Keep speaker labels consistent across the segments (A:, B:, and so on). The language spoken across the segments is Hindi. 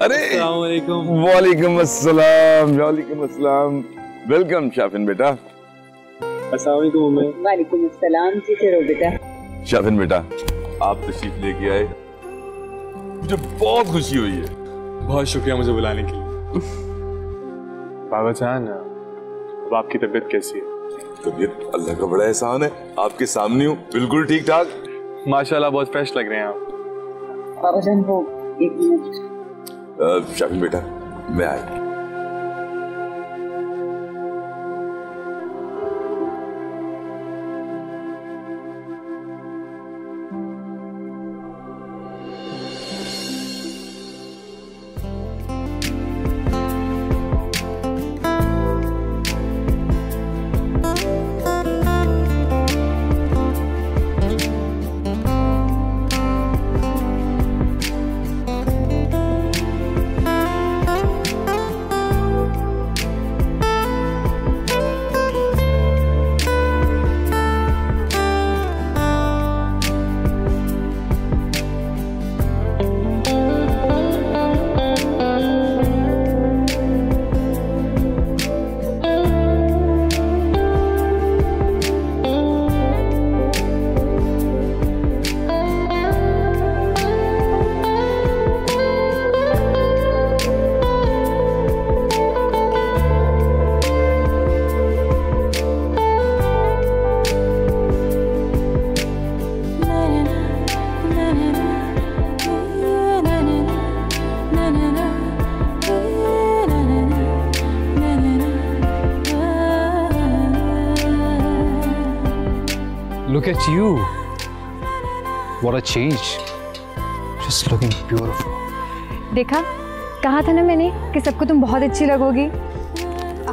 A: अरे वालेकुम अस्सलाम, वालेकुम अस्सलाम। वेलकम शाफिन बेटा।
B: अस्सलाम वालेकुम।
C: वालेकुम अस्सलाम। जी चलो बेटा।
A: शाफिन बेटा, आप तशरीफ लेके आए, मुझे बहुत खुशी हुई है।
B: बहुत शुक्रिया मुझे बुलाने के लिए। बाबा जान, अब आपकी तबीयत कैसी है?
A: तबीयत अल्लाह का बड़ा एहसान है, आपके सामने हूँ, बिल्कुल ठीक ठाक।
B: माशाल्लाह बहुत फ्रेश लग रहे हैं आप।
C: बाबा जान वो एक मिनट।
A: शाफिन बेटा मैं आया।
D: Look at you. What a change. Just looking beautiful.
E: देखा, कहा था ना मैंने कि सबको तुम बहुत अच्छी लगोगी।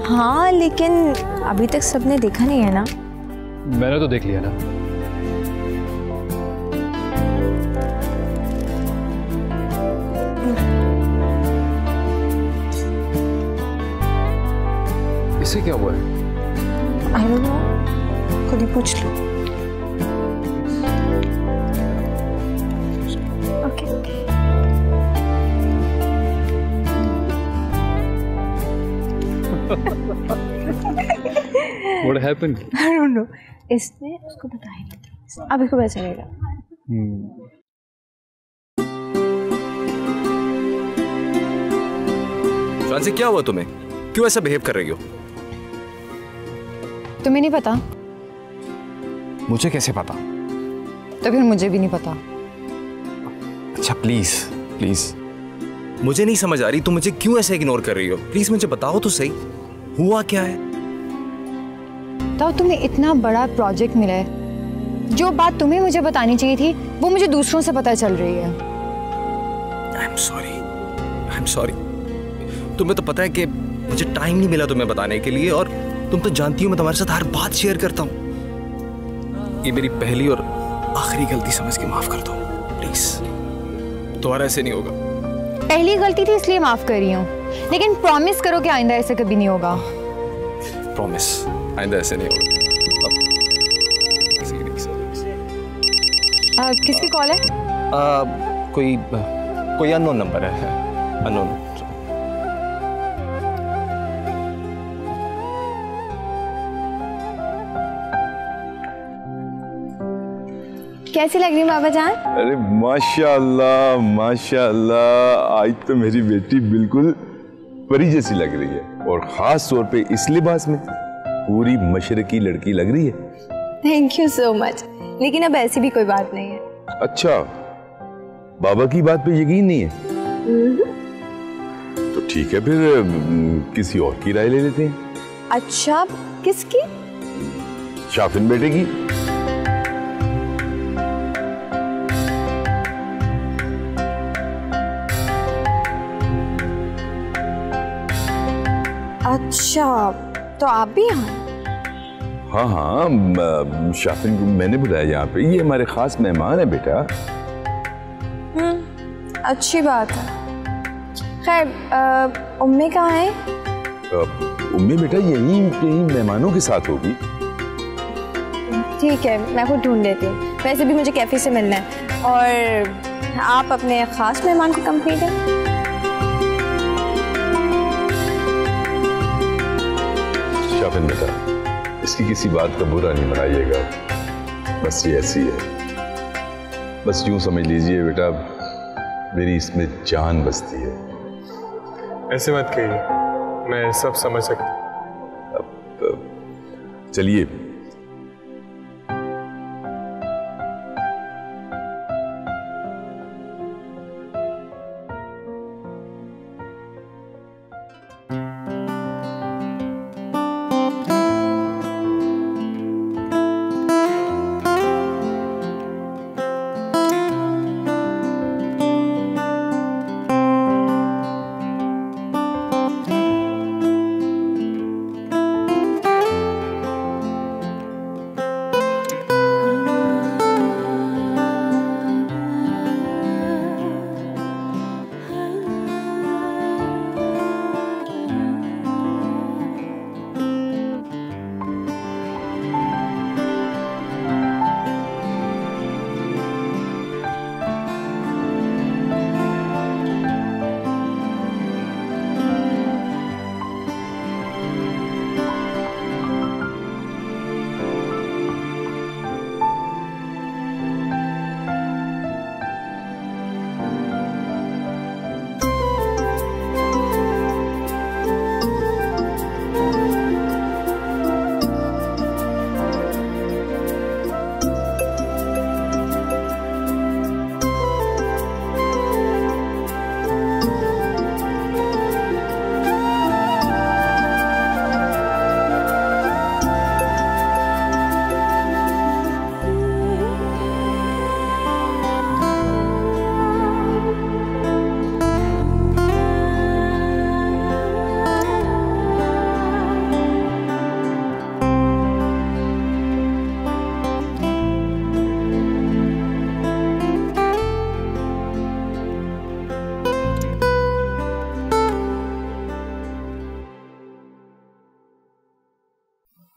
F: हाँ, लेकिन अभी तक सबने देखा नहीं है ना।
D: मैंने तो देख लिया ना। इसे क्या हुआ है?
F: I don't know. खुद ही पूछ लो।
D: What happened?
F: I don't know. इसने उसको बताया नहीं, अब इसको पता चलेगा।
G: शान से क्या हुआ तुम्हें? क्यों ऐसा बिहेव कर रही हो?
E: तुम्हें नहीं पता?
G: मुझे कैसे पता?
E: तो फिर मुझे भी नहीं पता।
G: अच्छा प्लीज प्लीज, मुझे नहीं समझ आ रही तुम मुझे क्यों ऐसे इग्नोर कर रही हो। प्लीज मुझे बताओ तो सही, हुआ क्या है?
E: तो तुम्हें इतना बड़ा प्रोजेक्ट मिला है, जो बात तुम्हें मुझे बतानी चाहिए थी वो मुझे दूसरों से पता चल रही है।
G: I am sorry. तुम्हें तो पता है कि मुझे टाइम नहीं मिला तुम्हें बताने के लिए, और तुम तो जानती हो मैं तुम्हारे साथ हर बात शेयर करता हूँ। ये मेरी पहली और आखिरी गलती समझ के माफ कर दो प्लीज, दोबारा ऐसे नहीं होगा।
E: पहली गलती थी इसलिए माफ कर रही हूँ, लेकिन प्रॉमिस करो कि आइंदा ऐसे कभी नहीं होगा।
G: प्रॉमिस, आइंदा ऐसे नहीं होगा।
E: किसकी कॉल है?
G: कोई अननोन नंबर है, अननोन।
F: कैसी लग रही बाबा जान?
A: अरे माशाअल्लाह माशाअल्लाह, आज तो मेरी बेटी बिल्कुल परी जैसी लग रही है, और खास तौर पे इस लिबास में पूरी मशरकी लड़की लग रही है।
F: थैंक यू सो मच, लेकिन अब ऐसी भी कोई बात नहीं है।
A: अच्छा, बाबा की बात पे यकीन नहीं है? तो ठीक है, फिर किसी और की राय ले लेते हैं।
F: अच्छा, किसकी?
A: शाफिन बेटे की।
F: अच्छा, तो आप भी यहाँ?
A: हाँ हाँ, शाफिन को मैंने बुलाया यहाँ पे, ये हमारे खास मेहमान है बेटा।
F: अच्छी बात है। खैर, उम्मी कहाँ है?
A: उम्मी बेटा यहीं मेहमानों के साथ होगी।
F: ठीक है, मैं खुद ढूंढ लेती हूँ। वैसे भी मुझे कैफे से मिलना है, और आप अपने खास मेहमान को कंपनी दें।
A: शाफिन बेटा, इसकी किसी बात का बुरा नहीं मनाइएगा, बस ये ऐसी है। बस यूं समझ लीजिए बेटा, मेरी इसमें जान बसती है।
B: ऐसे मत कहिए, मैं सब समझ सकता।
A: चलिए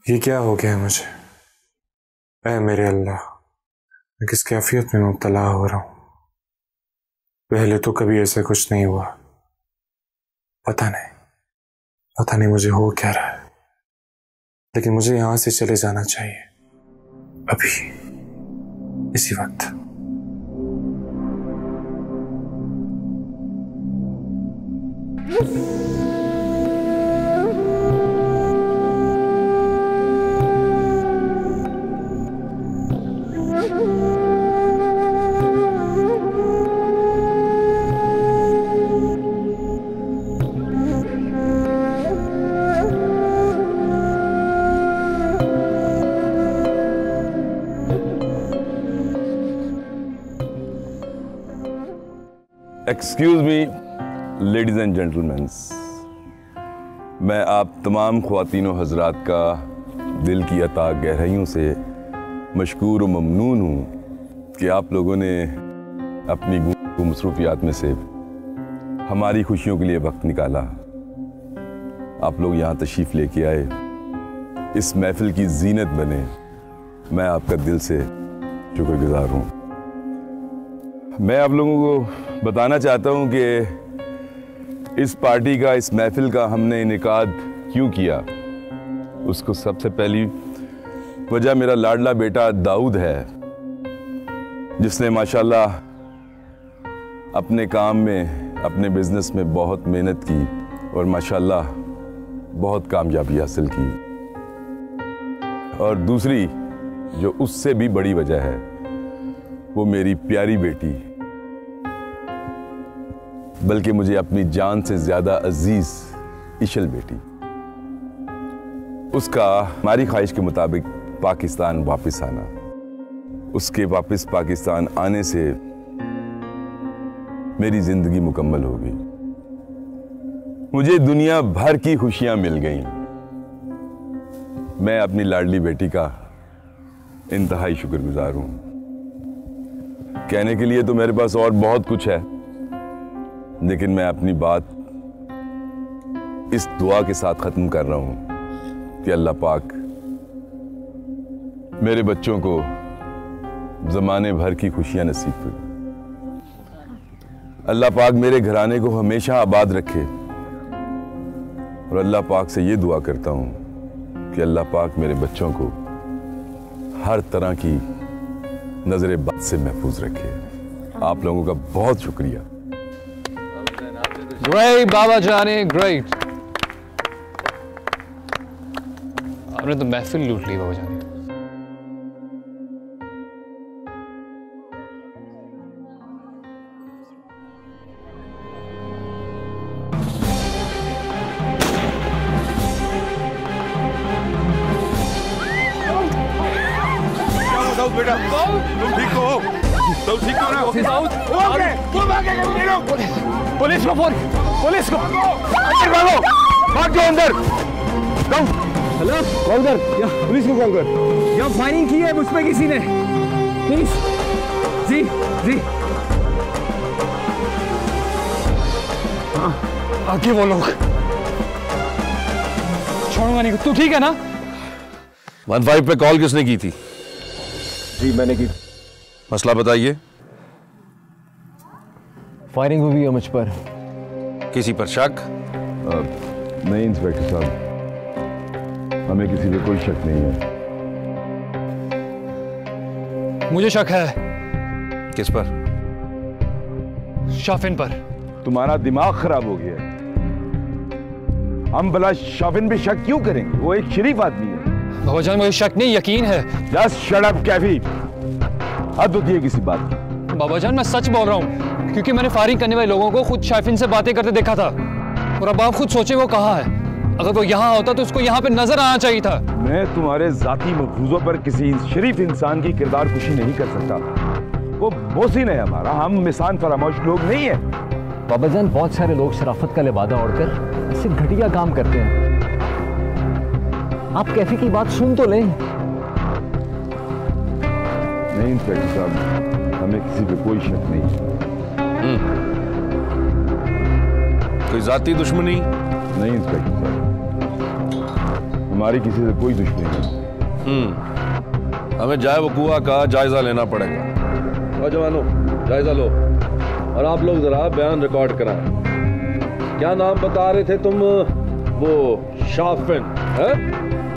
B: ये क्या हो गया मुझे? ऐ मेरे अल्लाह, मैं किस कैफियत में मुब्तला हो रहा हूं। पहले तो कभी ऐसा कुछ नहीं हुआ। पता नहीं मुझे हो क्या रहा है, लेकिन मुझे यहां से चले जाना चाहिए अभी, इसी वक्त।
A: Excuse me ladies and gentleman, मैं आप तमाम ख्वातीनों हजरात का दिल की अता गहराइयों से मशकूर व ममनून हूँ कि आप लोगों ने अपनी मसरूफियात में से हमारी खुशियों के लिए वक्त निकाला। आप लोग यहाँ तशरीफ़ लेके आए, इस महफिल की जीनत बने। मैं आपका दिल से शुक्रगुजार हूँ। मैं आप लोगों को बताना चाहता हूँ कि इस पार्टी का, इस महफिल का हमने इनेकाद क्यों किया। उसको सबसे पहली वजह मेरा लाडला बेटा दाऊद है, जिसने माशाल्लाह अपने काम में, अपने बिजनेस में बहुत मेहनत की और माशाल्लाह बहुत कामयाबी हासिल की। और दूसरी जो उससे भी बड़ी वजह है, वो मेरी प्यारी बेटी, बल्कि मुझे अपनी जान से ज्यादा अजीज इशल बेटी, उसका हमारी ख्वाहिश के मुताबिक पाकिस्तान वापस आना। उसके वापस पाकिस्तान आने से मेरी जिंदगी मुकम्मल होगी। मुझे दुनिया भर की खुशियां मिल गईं। मैं अपनी लाडली बेटी का इंतहाई शुक्रगुजार हूं। कहने के लिए तो मेरे पास और बहुत कुछ है, लेकिन मैं अपनी बात इस दुआ के साथ खत्म कर रहा हूं कि अल्लाह पाक मेरे बच्चों को जमाने भर की खुशियां नसीब करे। अल्लाह पाक मेरे घराने को हमेशा आबाद रखे। और अल्लाह पाक से ये दुआ करता हूं कि अल्लाह पाक मेरे बच्चों को हर तरह की नजर बद से महफूज रखे। आप लोगों का बहुत शुक्रिया।
D: ग्रेट बाबा जाने, ग्रेट। आपने तो महफिल लूट ली बाबा जाने।
A: बेटा तुम ठीक हो? तुम ठीक हो ना?
D: पुलिस को फोन, पुलिस को
A: अंदर भागो, भाग जाओ अंदर। हेलो, कॉल कर, या पुलिस को कॉल कर।
D: यहाँ फायरिंग की है मुझ पे किसी ने, प्लीज। जी जी, आगे वो लोग। छोड़ूंगा नहीं। तू ठीक है ना?
H: 15 पे कॉल किसने की थी?
A: जी मैंने की।
H: मसला बताइए।
D: फायरिंग हुई है मुझ पर।
H: किसी पर शक?
A: नहीं इंस्पेक्टर साहब, हमें किसी पे कोई शक नहीं है।
D: मुझे शक है।
H: किस पर?
D: शाफिन पर।
A: तुम्हारा दिमाग खराब हो गया है। हम भला शाफिन पे शक क्यों करेंगे? वो एक शरीफ आदमी है।
D: बाबा जान मुझे शक नहीं, यकीन है।
A: जस्ट शट अप कैफी, हद होती है किसी बात की।
D: बाबा जान मैं सच बोल रहा हूँ, क्योंकि मैंने फायरिंग करने वाले लोगों को खुद शाफिन से बातें करते देखा था। और अब आप खुद सोचे वो कहाँ है। अगर वो यहाँ होता तो उसको यहाँ पे नजर आना चाहिए था।
A: मैं तुम्हारे जाती मफरूजों पर किसी शरीफ इंसान की किरदार कुशी नहीं कर सकता। वो मोहसिन है हमारा, हम मिसान फरामोश लोग नहीं है।
I: बाबा जान बहुत सारे लोग शराफत का लिबादा ओढ़कर इससे घटिया काम करते हैं। आप कैफी की बात सुन तो लें।
A: नहीं इंस्पेक्टर साहब, हमें किसी पे कोई शक नहीं।
H: कोई जाती दुश्मनी?
A: नहीं इंस्पेक्टर साहब, हमारी किसी से कोई दुश्मनी नहीं।
H: हमें जाए वकूआ का जायजा लेना पड़ेगा। और जवानों जायजा लो, और आप लोग जरा बयान रिकॉर्ड कराएं। क्या नाम बता रहे थे तुम? वो शाफिन है?